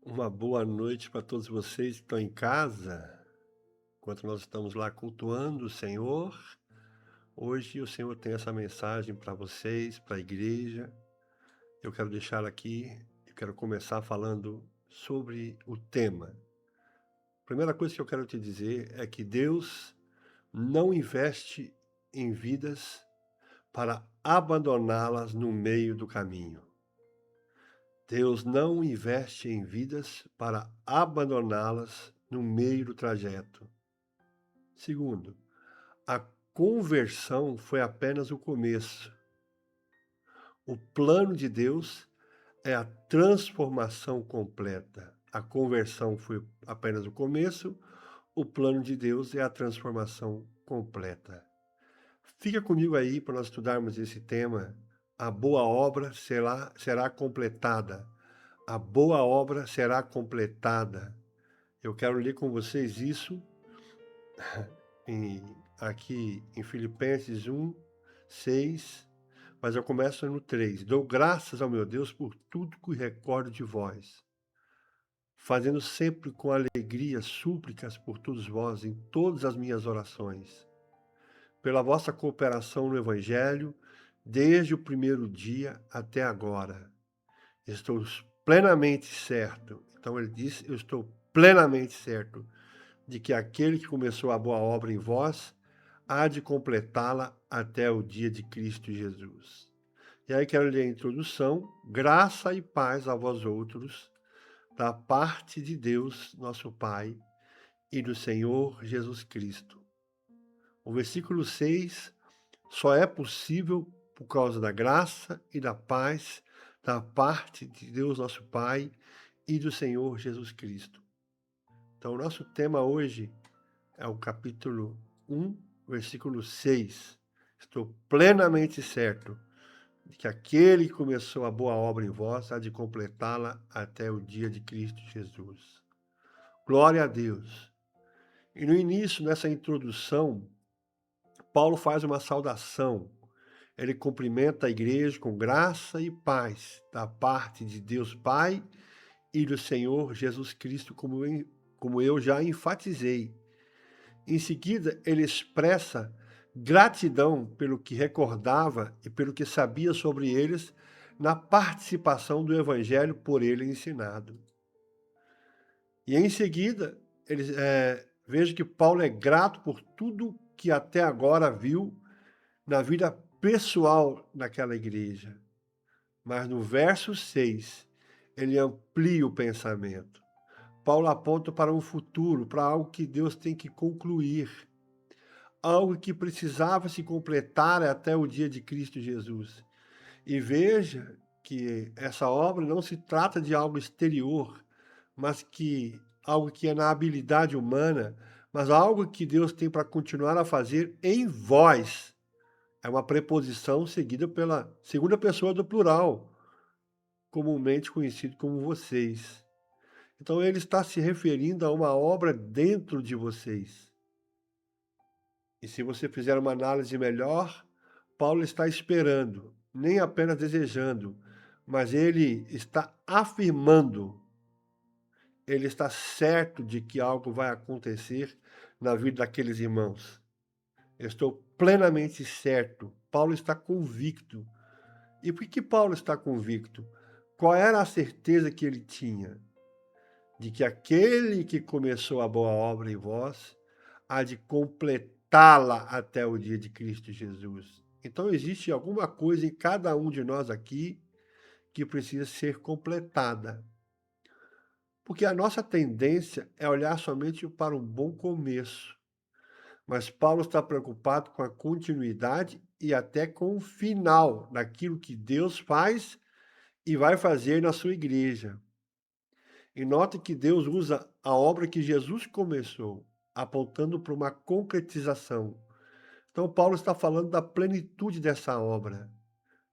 Uma boa noite para todos vocês que estão em casa, enquanto nós estamos lá cultuando o Senhor. Hoje o Senhor tem essa mensagem para vocês, para a igreja. Eu quero deixar aqui, eu quero começar falando sobre o tema. A primeira coisa que eu quero te dizer é que Deus não investe em vidas para abandoná-las no meio do caminho. Deus não investe em vidas para abandoná-las no meio do trajeto. Segundo, a conversão foi apenas o começo. O plano de Deus é a transformação completa. A conversão foi apenas o começo, o plano de Deus é a transformação completa. Fica comigo aí para nós estudarmos esse tema. A boa obra será completada. A boa obra será completada. Eu quero ler com vocês isso aqui em Filipenses 1, 6, mas eu começo no 3. Dou graças ao meu Deus por tudo que recordo de vós, fazendo sempre com alegria súplicas por todos vós em todas as minhas orações, pela vossa cooperação no Evangelho, desde o primeiro dia até agora. Estou plenamente certo. Então ele diz, eu estou plenamente certo de que aquele que começou a boa obra em vós há de completá-la até o dia de Cristo Jesus. E aí quero ler a introdução. Graça e paz a vós outros, da parte de Deus, nosso Pai, e do Senhor Jesus Cristo. O versículo 6 só é possível por causa da graça e da paz da parte de Deus, nosso Pai, e do Senhor Jesus Cristo. Então, o nosso tema hoje é o capítulo 1, versículo 6. Estou plenamente certo de que aquele que começou a boa obra em vós há de completá-la até o dia de Cristo Jesus. Glória a Deus. E no início, nessa introdução, Paulo faz uma saudação. Ele cumprimenta a igreja com graça e paz da parte de Deus Pai e do Senhor Jesus Cristo, como eu já enfatizei. Em seguida, ele expressa gratidão pelo que recordava e pelo que sabia sobre eles na participação do Evangelho por ele ensinado. E em seguida, veja que Paulo é grato por tudo que até agora viu na vida pessoal daquela igreja. Mas no verso 6, ele amplia o pensamento. Paulo aponta para um futuro, para algo que Deus tem que concluir, algo que precisava se completar até o dia de Cristo Jesus. E veja que essa obra não se trata de algo exterior, mas que algo que é na habilidade humana, mas algo que Deus tem para continuar a fazer em vós. É uma preposição seguida pela segunda pessoa do plural, comumente conhecido como vocês. Então ele está se referindo a uma obra dentro de vocês. E se você fizer uma análise melhor, Paulo está esperando, nem apenas desejando, mas ele está afirmando, ele está certo de que algo vai acontecer na vida daqueles irmãos. Eu estou plenamente certo. Paulo está convicto. E por que Paulo está convicto? Qual era a certeza que ele tinha? De que aquele que começou a boa obra em vós há de completá-la até o dia de Cristo Jesus. Então existe alguma coisa em cada um de nós aqui que precisa ser completada. Porque a nossa tendência é olhar somente para um bom começo. Mas Paulo está preocupado com a continuidade e até com o final daquilo que Deus faz e vai fazer na sua igreja. E note que Deus usa a obra que Jesus começou, apontando para uma concretização. Então, Paulo está falando da plenitude dessa obra,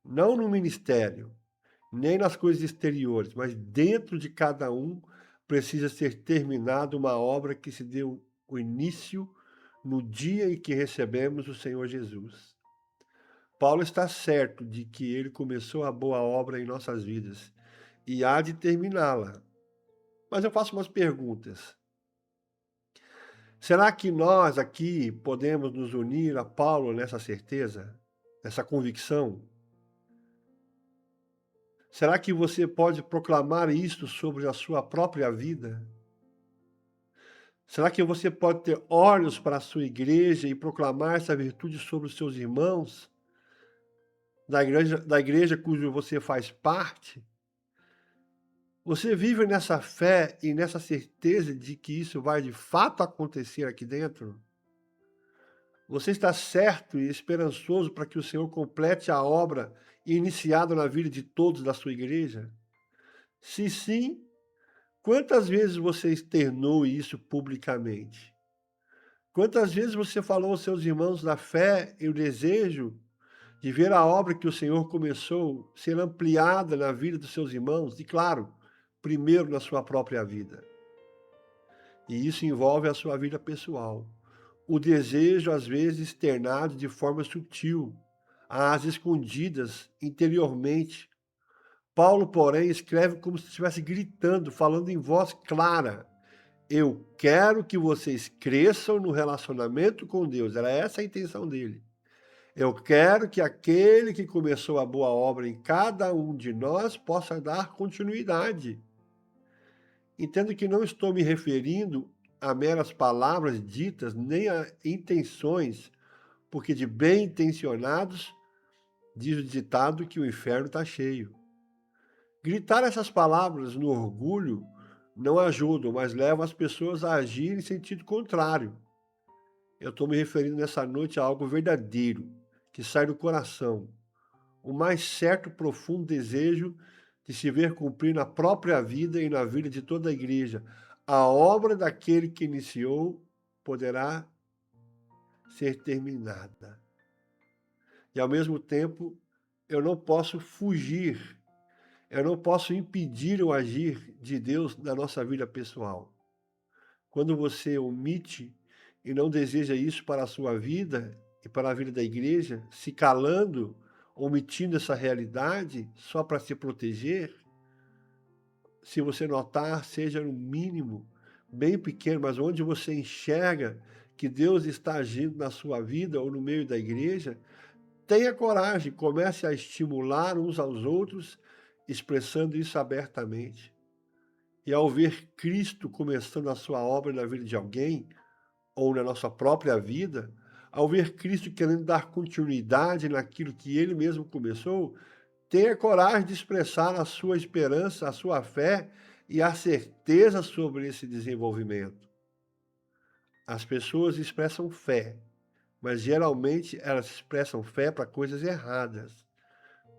não no ministério, nem nas coisas exteriores, mas dentro de cada um precisa ser terminada uma obra que se deu o início no dia em que recebemos o Senhor Jesus. Paulo está certo de que ele começou a boa obra em nossas vidas e há de terminá-la. Mas eu faço umas perguntas. Será que nós aqui podemos nos unir a Paulo nessa certeza, nessa convicção? Será que você pode proclamar isto sobre a sua própria vida? Será que você pode ter olhos para a sua igreja e proclamar essa virtude sobre os seus irmãos da igreja cujo você faz parte? Você vive nessa fé e nessa certeza de que isso vai de fato acontecer aqui dentro? Você está certo e esperançoso para que o Senhor complete a obra iniciada na vida de todos da sua igreja? Se sim, quantas vezes você externou isso publicamente? Quantas vezes você falou aos seus irmãos da fé e o desejo de ver a obra que o Senhor começou ser ampliada na vida dos seus irmãos? E claro, primeiro na sua própria vida. E isso envolve a sua vida pessoal. O desejo, às vezes, externado de forma sutil, às escondidas, interiormente. Paulo, porém, escreve como se estivesse gritando, falando em voz clara. Eu quero que vocês cresçam no relacionamento com Deus. Era essa a intenção dele. Eu quero que aquele que começou a boa obra em cada um de nós possa dar continuidade. Entendo que não estou me referindo a meras palavras ditas, nem a intenções, porque de bem intencionados, diz o ditado que o inferno está cheio. Gritar essas palavras no orgulho não ajudam, mas levam as pessoas a agir em sentido contrário. Eu estou me referindo nessa noite a algo verdadeiro, que sai do coração. O mais certo, profundo desejo de se ver cumprir na própria vida e na vida de toda a igreja. A obra daquele que iniciou poderá ser terminada. E ao mesmo tempo, eu não posso fugir, eu não posso impedir o agir de Deus na nossa vida pessoal. Quando você omite e não deseja isso para a sua vida e para a vida da igreja, se calando, omitindo essa realidade só para se proteger, se você notar, seja no mínimo, bem pequeno, mas onde você enxerga que Deus está agindo na sua vida ou no meio da igreja, tenha coragem, comece a estimular uns aos outros, expressando isso abertamente. E ao ver Cristo começando a sua obra na vida de alguém, ou na nossa própria vida, ao ver Cristo querendo dar continuidade naquilo que ele mesmo começou, tenha coragem de expressar a sua esperança, a sua fé e a certeza sobre esse desenvolvimento. As pessoas expressam fé, mas geralmente elas expressam fé para coisas erradas.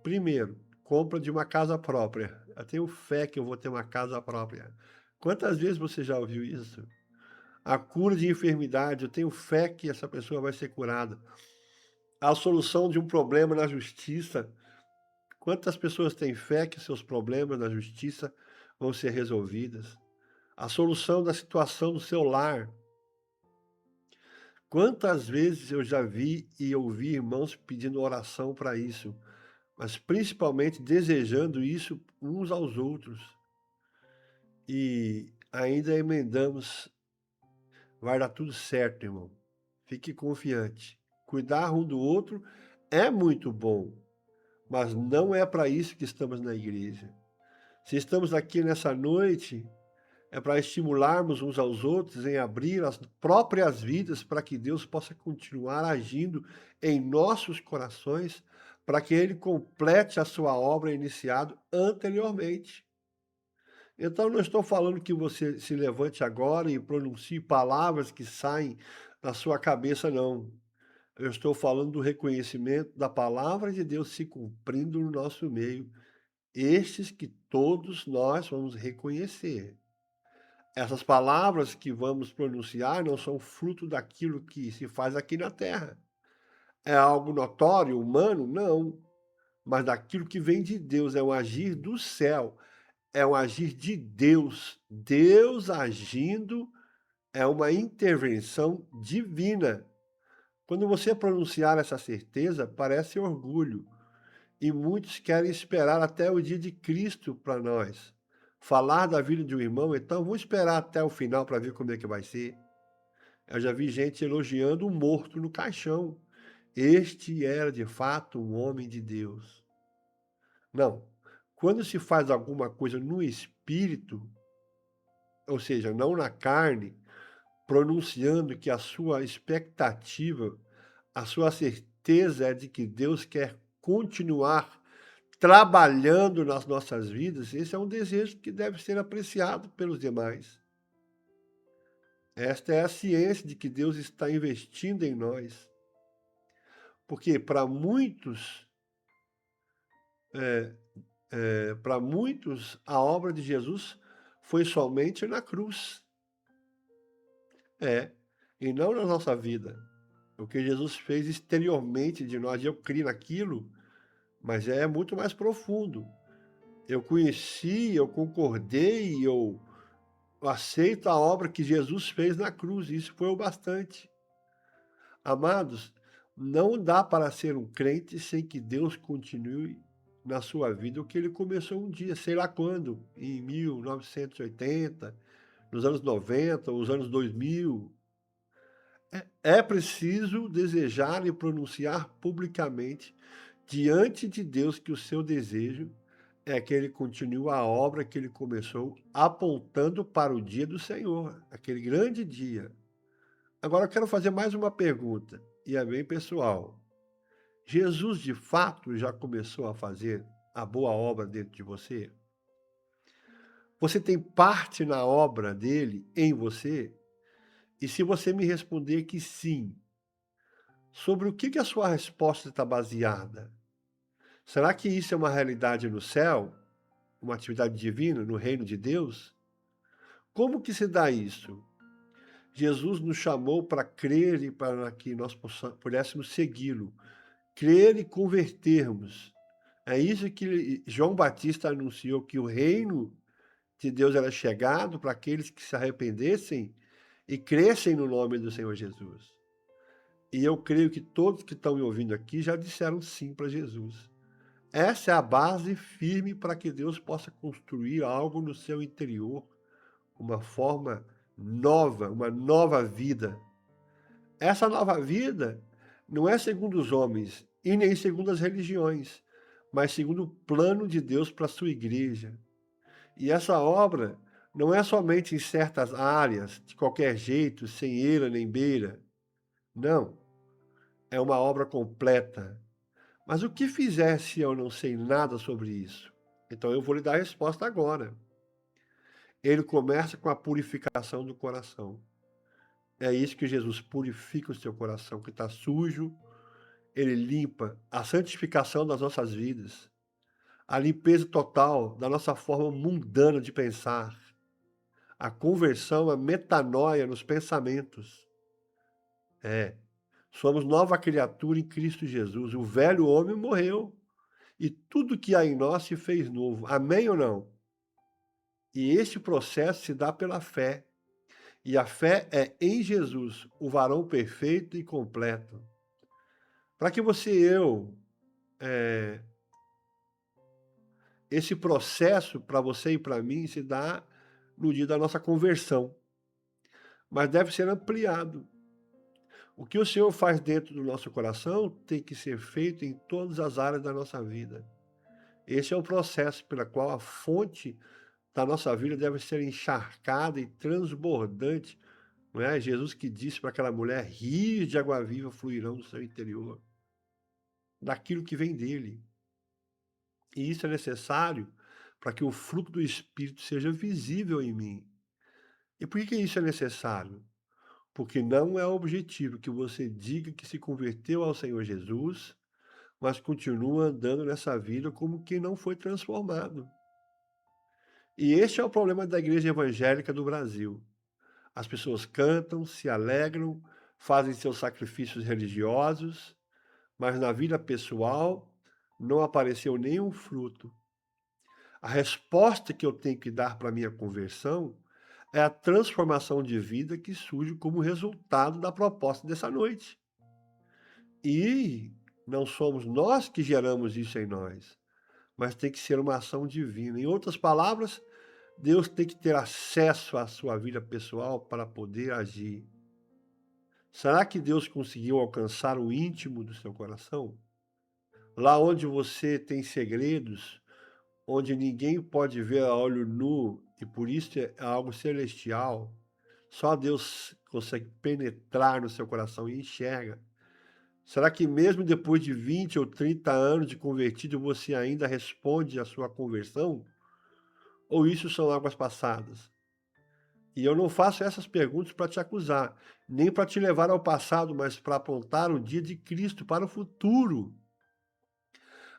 Primeiro, compra de uma casa própria. Eu tenho fé que eu vou ter uma casa própria. Quantas vezes você já ouviu isso? A cura de enfermidade, eu tenho fé que essa pessoa vai ser curada. A solução de um problema na justiça. Quantas pessoas têm fé que seus problemas na justiça vão ser resolvidos? A solução da situação do seu lar. Quantas vezes eu já vi e ouvi irmãos pedindo oração para isso, mas principalmente desejando isso uns aos outros. E ainda emendamos, vai dar tudo certo, irmão. Fique confiante. Cuidar um do outro é muito bom, mas não é para isso que estamos na igreja. Se estamos aqui nessa noite, é para estimularmos uns aos outros em abrir as próprias vidas para que Deus possa continuar agindo em nossos corações, para que Ele complete a sua obra iniciada anteriormente. Então, não estou falando que você se levante agora e pronuncie palavras que saem da sua cabeça, não. Eu estou falando do reconhecimento da palavra de Deus se cumprindo no nosso meio, estes que todos nós vamos reconhecer. Essas palavras que vamos pronunciar não são fruto daquilo que se faz aqui na terra. É algo notório, humano? Não. Mas daquilo que vem de Deus, é um agir do céu, é um agir de Deus. Deus agindo é uma intervenção divina. Quando você pronunciar essa certeza, parece orgulho. E muitos querem esperar até o dia de Cristo para nós, falar da vida de um irmão, então vamos esperar até o final para ver como é que vai ser. Eu já vi gente elogiando o morto no caixão. Este era de fato um homem de Deus. Não. Quando se faz alguma coisa no espírito, ou seja, não na carne, pronunciando que a sua expectativa, a sua certeza é de que Deus quer continuar trabalhando nas nossas vidas, esse é um desejo que deve ser apreciado pelos demais. Esta é a ciência de que Deus está investindo em nós. Porque para muitos, a obra de Jesus foi somente na cruz. E não na nossa vida. O que Jesus fez exteriormente de nós, eu criei naquilo, mas é muito mais profundo. Eu conheci, eu concordei, eu aceito a obra que Jesus fez na cruz, e isso foi o bastante. Amados, não dá para ser um crente sem que Deus continue na sua vida o que ele começou um dia, sei lá quando, em 1980, nos anos 90, os anos 2000. É preciso desejar e pronunciar publicamente diante de Deus que o seu desejo é que ele continue a obra que ele começou, apontando para o dia do Senhor, aquele grande dia. Agora eu quero fazer mais uma pergunta, e é bem pessoal. Jesus de fato já começou a fazer a boa obra dentro de você? Você tem parte na obra dele em você? E se você me responder que sim, sobre o que a sua resposta está baseada? Será que isso é uma realidade no céu? Uma atividade divina no reino de Deus? Como que se dá isso? Jesus nos chamou para crer e para que nós pudéssemos segui-lo. Crer e convertermos. É isso que João Batista anunciou, que o reino de Deus era chegado para aqueles que se arrependessem e crescem no nome do Senhor Jesus. E eu creio que todos que estão me ouvindo aqui já disseram sim para Jesus. Essa é a base firme para que Deus possa construir algo no seu interior, uma forma nova, uma nova vida. Essa nova vida não é segundo os homens e nem segundo as religiões, mas segundo o plano de Deus para a sua igreja. E essa obra não é somente em certas áreas, de qualquer jeito, sem eira nem beira. Não. É uma obra completa. Mas o que fizer se eu não sei nada sobre isso? Então eu vou lhe dar a resposta agora. Ele começa com a purificação do coração. É isso que Jesus purifica o seu coração, que está sujo. Ele limpa a santificação das nossas vidas, a limpeza total da nossa forma mundana de pensar, a conversão, a metanoia nos pensamentos. Somos nova criatura em Cristo Jesus. O velho homem morreu e tudo que há em nós se fez novo. Amém ou não? E este processo se dá pela fé. E a fé é em Jesus, o varão perfeito e completo. Para que você e eu, esse processo para você e para mim se dá no dia da nossa conversão, mas deve ser ampliado. O que o Senhor faz dentro do nosso coração tem que ser feito em todas as áreas da nossa vida. Esse é o processo pela qual a fonte da nossa vida deve ser encharcada e transbordante. Não é? Jesus que disse para aquela mulher, rios de água viva fluirão do seu interior, daquilo que vem dele. E isso é necessário para que o fruto do Espírito seja visível em mim. E por que isso é necessário? Porque não é objetivo que você diga que se converteu ao Senhor Jesus, mas continua andando nessa vida como quem não foi transformado. E este é o problema da igreja evangélica do Brasil. As pessoas cantam, se alegram, fazem seus sacrifícios religiosos, mas na vida pessoal não apareceu nenhum fruto. A resposta que eu tenho que dar para a minha conversão é a transformação de vida que surge como resultado da proposta dessa noite. E não somos nós que geramos isso em nós, mas tem que ser uma ação divina. Em outras palavras, Deus tem que ter acesso à sua vida pessoal para poder agir. Será que Deus conseguiu alcançar o íntimo do seu coração? Lá onde você tem segredos, onde ninguém pode ver a olho nu, e por isso é algo celestial, só Deus consegue penetrar no seu coração e enxerga. Será que mesmo depois de 20 ou 30 anos de convertido, você ainda responde à sua conversão? Ou isso são águas passadas? E eu não faço essas perguntas para te acusar, nem para te levar ao passado, mas para apontar o dia de Cristo para o futuro.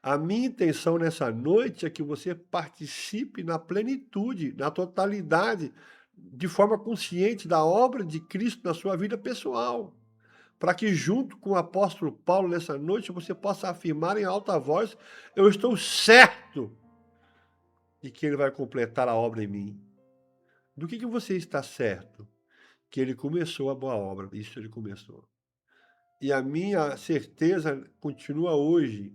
A minha intenção nessa noite é que você participe na plenitude, na totalidade, de forma consciente da obra de Cristo na sua vida pessoal. Para que junto com o apóstolo Paulo nessa noite você possa afirmar em alta voz: eu estou certo de que ele vai completar a obra em mim. Do que você está certo? Que ele começou a boa obra, isso ele começou. E a minha certeza continua hoje,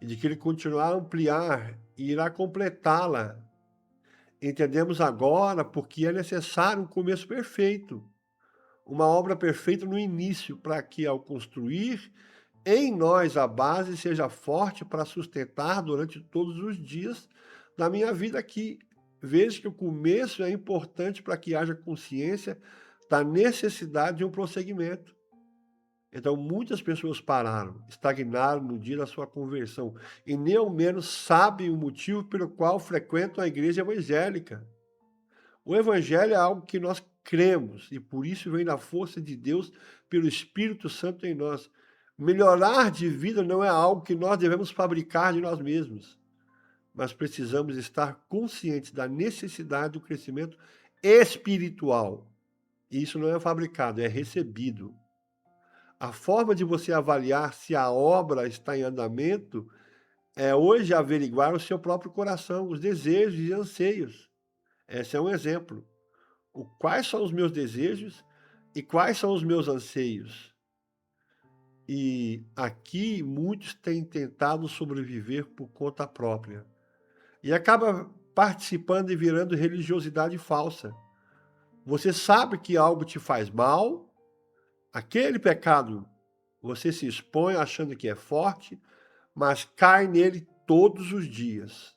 de que ele continuará a ampliar e irá completá-la. Entendemos agora porque é necessário um começo perfeito, uma obra perfeita no início, para que ao construir em nós a base seja forte para sustentar durante todos os dias da minha vida aqui. Veja que o começo é importante para que haja consciência da necessidade de um prosseguimento. Então, muitas pessoas pararam, estagnaram no dia da sua conversão e nem ao menos sabem o motivo pelo qual frequentam a igreja evangélica. O evangelho é algo que nós cremos e por isso vem da força de Deus pelo Espírito Santo em nós. Melhorar de vida não é algo que nós devemos fabricar de nós mesmos, mas precisamos estar conscientes da necessidade do crescimento espiritual. E isso não é fabricado, é recebido. A forma de você avaliar se a obra está em andamento é hoje averiguar o seu próprio coração, os desejos e anseios. Esse é um exemplo. Quais são os meus desejos e quais são os meus anseios? E aqui muitos têm tentado sobreviver por conta própria. E acaba participando e virando religiosidade falsa. Você sabe que algo te faz mal, aquele pecado você se expõe achando que é forte, mas cai nele todos os dias.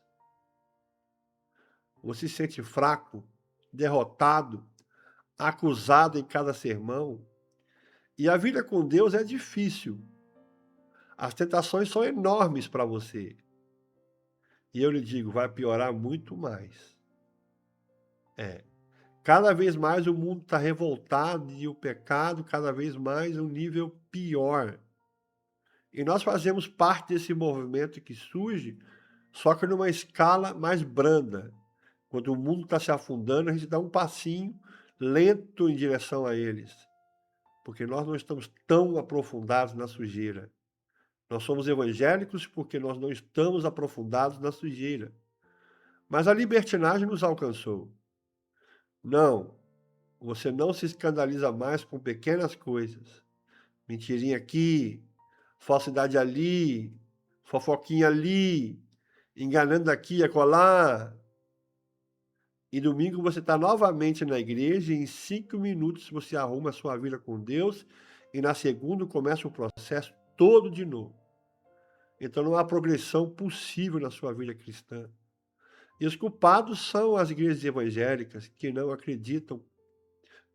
Você se sente fraco, derrotado, acusado em cada sermão. E a vida com Deus é difícil. As tentações são enormes para você. E eu lhe digo, vai piorar muito mais. Cada vez mais o mundo está revoltado e o pecado cada vez mais um nível pior. E nós fazemos parte desse movimento que surge, só que numa escala mais branda. Quando o mundo está se afundando, a gente dá um passinho lento em direção a eles, porque nós não estamos tão aprofundados na sujeira. Nós somos evangélicos porque nós não estamos aprofundados na sujeira. Mas a libertinagem nos alcançou. Não, você não se escandaliza mais com pequenas coisas. Mentirinha aqui, falsidade ali, fofoquinha ali, enganando aqui e acolá. E domingo você está novamente na igreja e em 5 minutos você arruma a sua vida com Deus e na segunda começa o processo todo de novo. Então não há progressão possível na sua vida cristã. E os culpados são as igrejas evangélicas que não acreditam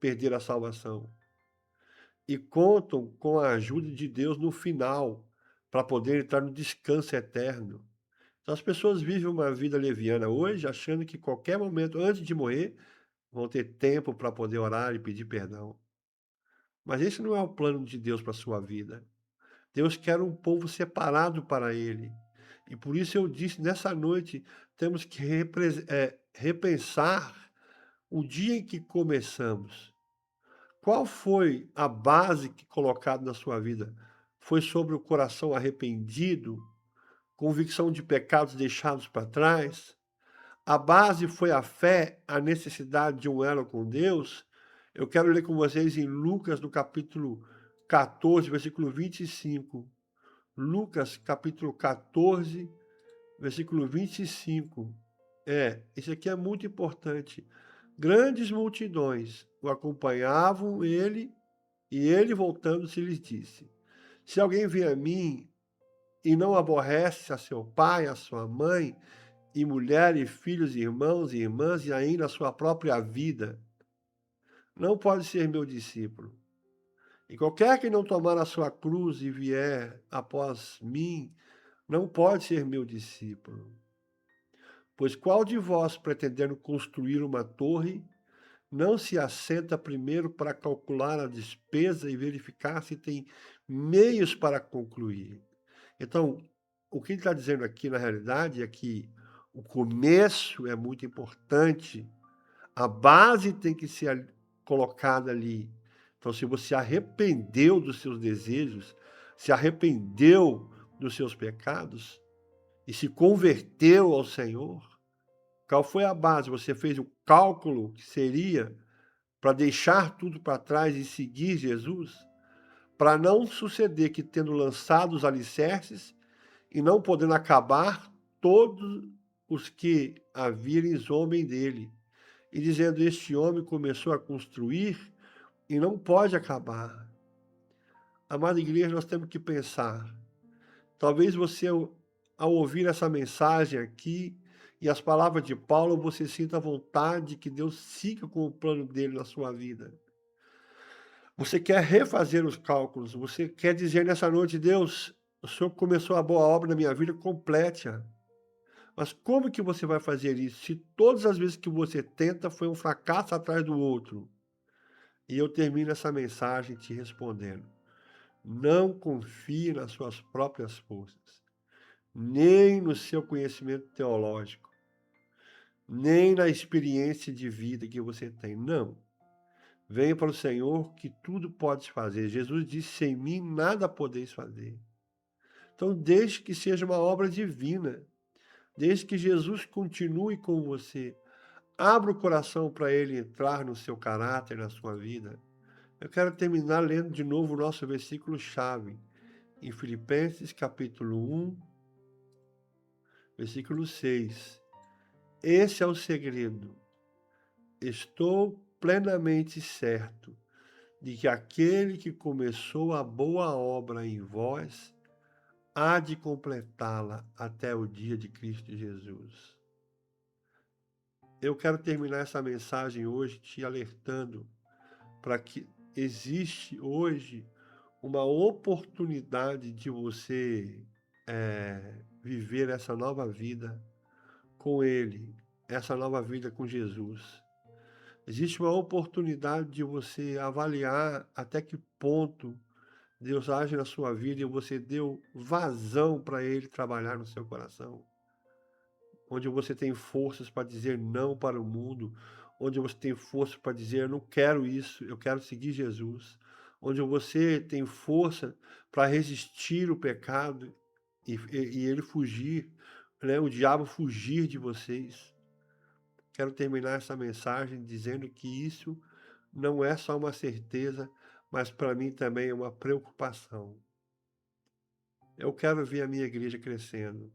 perder a salvação e contam com a ajuda de Deus no final para poder entrar no descanso eterno. Então as pessoas vivem uma vida leviana hoje, achando que qualquer momento antes de morrer vão ter tempo para poder orar e pedir perdão. Mas esse não é o plano de Deus para a sua vida. Deus quer um povo separado para Ele. E por isso eu disse, nessa noite, temos que repensar o dia em que começamos. Qual foi a base que colocada na sua vida? Foi sobre o coração arrependido, convicção de pecados deixados para trás? A base foi a fé, a necessidade de um elo com Deus? Eu quero ler com vocês em Lucas, no capítulo 14, versículo 25. Lucas, capítulo 14, versículo 25. Isso aqui é muito importante. Grandes multidões o acompanhavam ele, e ele voltando-se lhes disse: Se alguém vier a mim e não aborrece a seu pai, a sua mãe, e mulher, e filhos, e irmãos e irmãs, e ainda a sua própria vida, não pode ser meu discípulo. E qualquer que não tomar a sua cruz e vier após mim, não pode ser meu discípulo. Pois qual de vós, pretendendo construir uma torre, não se assenta primeiro para calcular a despesa e verificar se tem meios para concluir? Então, o que ele está dizendo aqui, na realidade, é que o começo é muito importante, a base tem que ser colocada ali. Então, se você arrependeu dos seus desejos, se arrependeu dos seus pecados e se converteu ao Senhor, qual foi a base? Você fez o cálculo que seria para deixar tudo para trás e seguir Jesus? Para não suceder que, tendo lançado os alicerces e não podendo acabar, todos os que a virem zombem dele, e dizendo: Este homem começou a construir e não pode acabar. Amada igreja, nós temos que pensar. Talvez você, ao ouvir essa mensagem aqui e as palavras de Paulo, você sinta vontade que Deus siga com o plano dele na sua vida. Você quer refazer os cálculos, você quer dizer nessa noite: Deus, o Senhor começou a boa obra na minha vida, complete-a. Mas como que você vai fazer isso se todas as vezes que você tenta foi um fracasso atrás do outro? E eu termino essa mensagem te respondendo: não confie nas suas próprias forças, nem no seu conhecimento teológico, nem na experiência de vida que você tem. Não. Venha para o Senhor que tudo pode fazer. Jesus disse: sem mim nada podeis fazer. Então, desde que seja uma obra divina, desde que Jesus continue com você, abra o coração para ele entrar no seu caráter, na sua vida. Eu quero terminar lendo de novo o nosso versículo-chave, em Filipenses capítulo 1, versículo 6. Esse é o segredo. Estou plenamente certo de que aquele que começou a boa obra em vós há de completá-la até o dia de Cristo Jesus. Eu quero terminar essa mensagem hoje te alertando para que existe hoje uma oportunidade de você viver essa nova vida com Ele, essa nova vida com Jesus. Existe uma oportunidade de você avaliar até que ponto Deus age na sua vida e você deu vazão para Ele trabalhar no seu coração. Onde você tem forças para dizer não para o mundo, onde você tem força para dizer: eu não quero isso, eu quero seguir Jesus. Onde você tem força para resistir o pecado e ele fugir, né? O diabo fugir de vocês. Quero terminar essa mensagem dizendo que isso não é só uma certeza, mas para mim também é uma preocupação. Eu quero ver a minha igreja crescendo.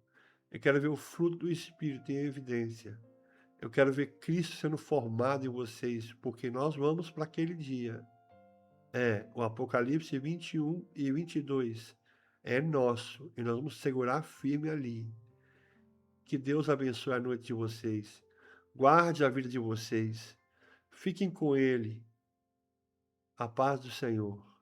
Eu quero ver o fruto do Espírito em evidência. Eu quero ver Cristo sendo formado em vocês, porque nós vamos para aquele dia. O Apocalipse 21 e 22 é nosso e nós vamos segurar firme ali. Que Deus abençoe a noite de vocês. Guarde a vida de vocês. Fiquem com Ele. A paz do Senhor.